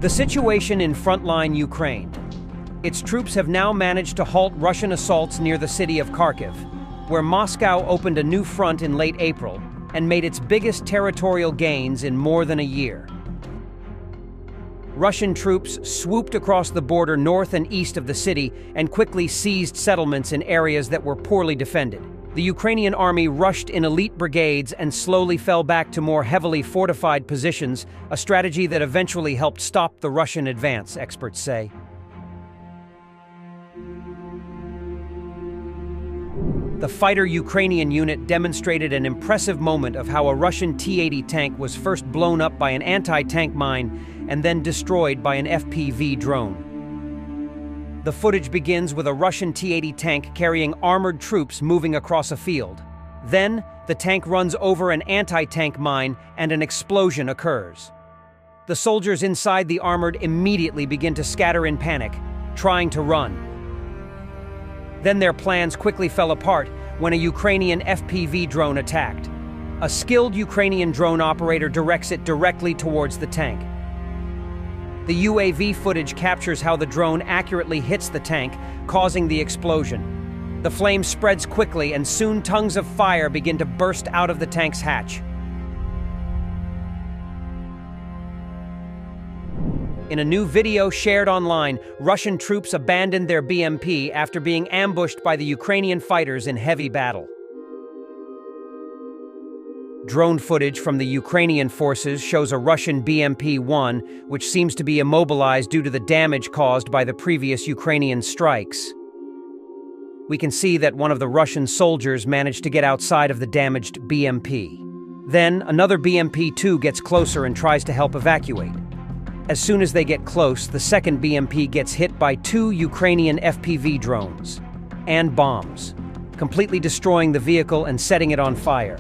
The situation in frontline Ukraine. Its troops have now managed to halt Russian assaults near the city of Kharkiv, where Moscow opened a new front in late April and made its biggest territorial gains in more than a year. Russian troops swooped across the border north and east of the city and quickly seized settlements in areas that were poorly defended. The Ukrainian army rushed in elite brigades and slowly fell back to more heavily fortified positions, a strategy that eventually helped stop the Russian advance, experts say. The fighter Ukrainian unit demonstrated an impressive moment of how a Russian T-80 tank was first blown up by an anti-tank mine and then destroyed by an FPV drone. The footage begins with a Russian T-80 tank carrying armored troops moving across a field. Then, the tank runs over an anti-tank mine and an explosion occurs. The soldiers inside the armored immediately begin to scatter in panic, trying to run. Then their plans quickly fell apart when a Ukrainian FPV drone attacked. A skilled Ukrainian drone operator directs it directly towards the tank. The UAV footage captures how the drone accurately hits the tank, causing the explosion. The flame spreads quickly, and soon tongues of fire begin to burst out of the tank's hatch. In a new video shared online, Russian troops abandoned their BMP after being ambushed by the Ukrainian fighters in heavy battle. Drone footage from the Ukrainian forces shows a Russian BMP-1, which seems to be immobilized due to the damage caused by the previous Ukrainian strikes. We can see that one of the Russian soldiers managed to get outside of the damaged BMP. Then, another BMP-2 gets closer and tries to help evacuate. As soon as they get close, the second BMP gets hit by 2 Ukrainian FPV drones and bombs, completely destroying the vehicle and setting it on fire.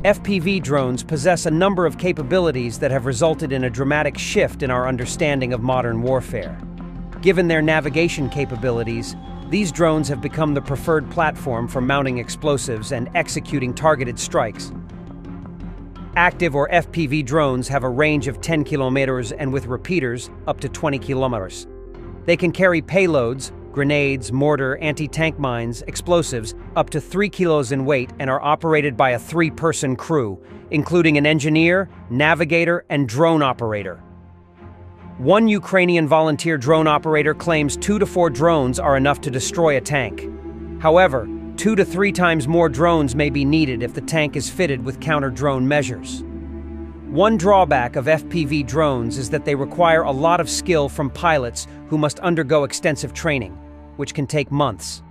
FPV drones possess a number of capabilities that have resulted in a dramatic shift in our understanding of modern warfare. Given their navigation capabilities, these drones have become the preferred platform for mounting explosives and executing targeted strikes. Active or FPV drones have a range of 10 kilometers and with repeaters up to 20 kilometers. They can carry payloads, grenades, mortar, anti-tank mines, explosives, up to 3 kilos in weight and are operated by a 3-person crew, including an engineer, navigator, and drone operator. One Ukrainian volunteer drone operator claims 2 to 4 drones are enough to destroy a tank. However, 2 to 3 times more drones may be needed if the tank is fitted with counter-drone measures. One drawback of FPV drones is that they require a lot of skill from pilots who must undergo extensive training, which can take months.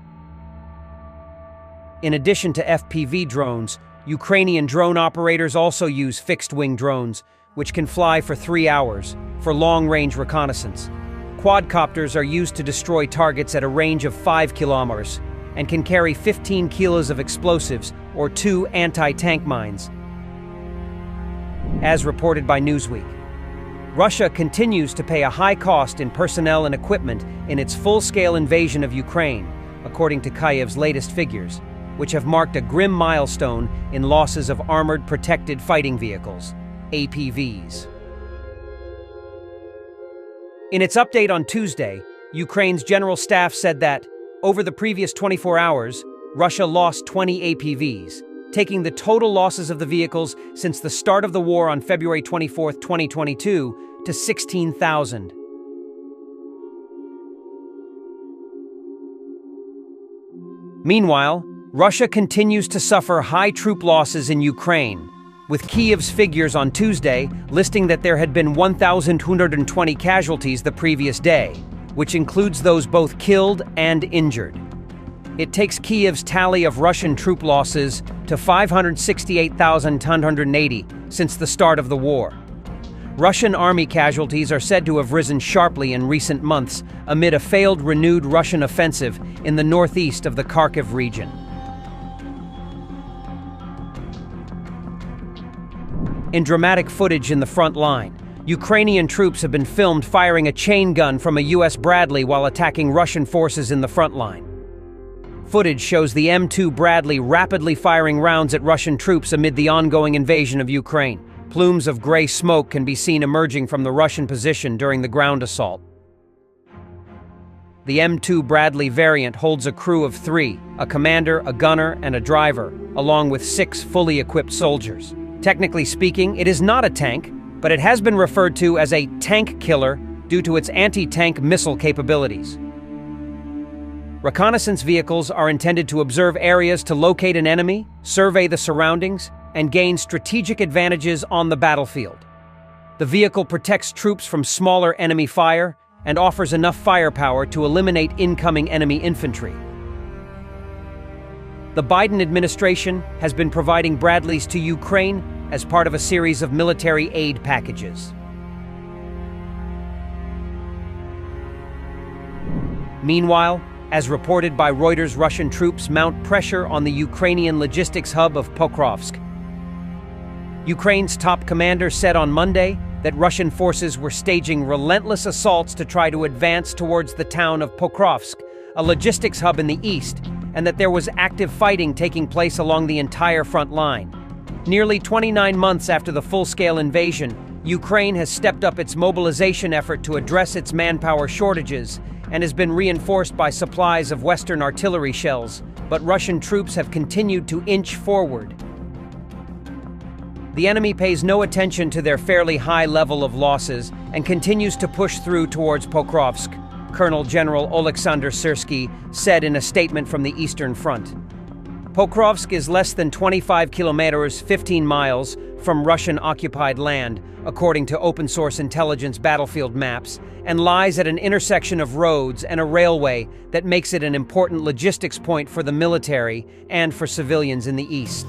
In addition to FPV drones, Ukrainian drone operators also use fixed-wing drones, which can fly for 3 hours, for long-range reconnaissance. Quadcopters are used to destroy targets at a range of 5 kilometers and can carry 15 kilos of explosives or 2 anti-tank mines. As reported by Newsweek, Russia continues to pay a high cost in personnel and equipment in its full-scale invasion of Ukraine, according to Kyiv's latest figures, which have marked a grim milestone in losses of armored protected fighting vehicles, APVs. In its update on Tuesday, Ukraine's general staff said that, over the previous 24 hours, Russia lost 20 APVs, taking the total losses of the vehicles since the start of the war on February 24, 2022, to 16,000. Meanwhile, Russia continues to suffer high troop losses in Ukraine, with Kyiv's figures on Tuesday listing that there had been 1,220 casualties the previous day, which includes those both killed and injured. It takes Kyiv's tally of Russian troop losses to 568,280 since the start of the war. Russian army casualties are said to have risen sharply in recent months amid a failed renewed Russian offensive in the northeast of the Kharkiv region. In dramatic footage in the front line, Ukrainian troops have been filmed firing a chain gun from a U.S. Bradley while attacking Russian forces in the front line. Footage shows the M2 Bradley rapidly firing rounds at Russian troops amid the ongoing invasion of Ukraine. Plumes of gray smoke can be seen emerging from the Russian position during the ground assault. The M2 Bradley variant holds a crew of 3, a commander, a gunner, and a driver, along with 6 fully equipped soldiers. Technically speaking, it is not a tank, but it has been referred to as a tank killer due to its anti-tank missile capabilities. Reconnaissance vehicles are intended to observe areas to locate an enemy, survey the surroundings, and gain strategic advantages on the battlefield. The vehicle protects troops from smaller enemy fire and offers enough firepower to eliminate incoming enemy infantry. The Biden administration has been providing Bradleys to Ukraine as part of a series of military aid packages. Meanwhile, as reported by Reuters, Russian troops mount pressure on the Ukrainian logistics hub of Pokrovsk. Ukraine's top commander said on Monday that Russian forces were staging relentless assaults to try to advance towards the town of Pokrovsk, a logistics hub in the east, and that there was active fighting taking place along the entire front line. Nearly 29 months after the full-scale invasion, Ukraine has stepped up its mobilization effort to address its manpower shortages and has been reinforced by supplies of Western artillery shells, but Russian troops have continued to inch forward. The enemy pays no attention to their fairly high level of losses and continues to push through towards Pokrovsk, Colonel General Oleksandr Syrsky said in a statement from the Eastern Front. Pokrovsk is less than 25 kilometers, 15 miles, from Russian-occupied land, according to open-source intelligence battlefield maps, and lies at an intersection of roads and a railway that makes it an important logistics point for the military and for civilians in the east.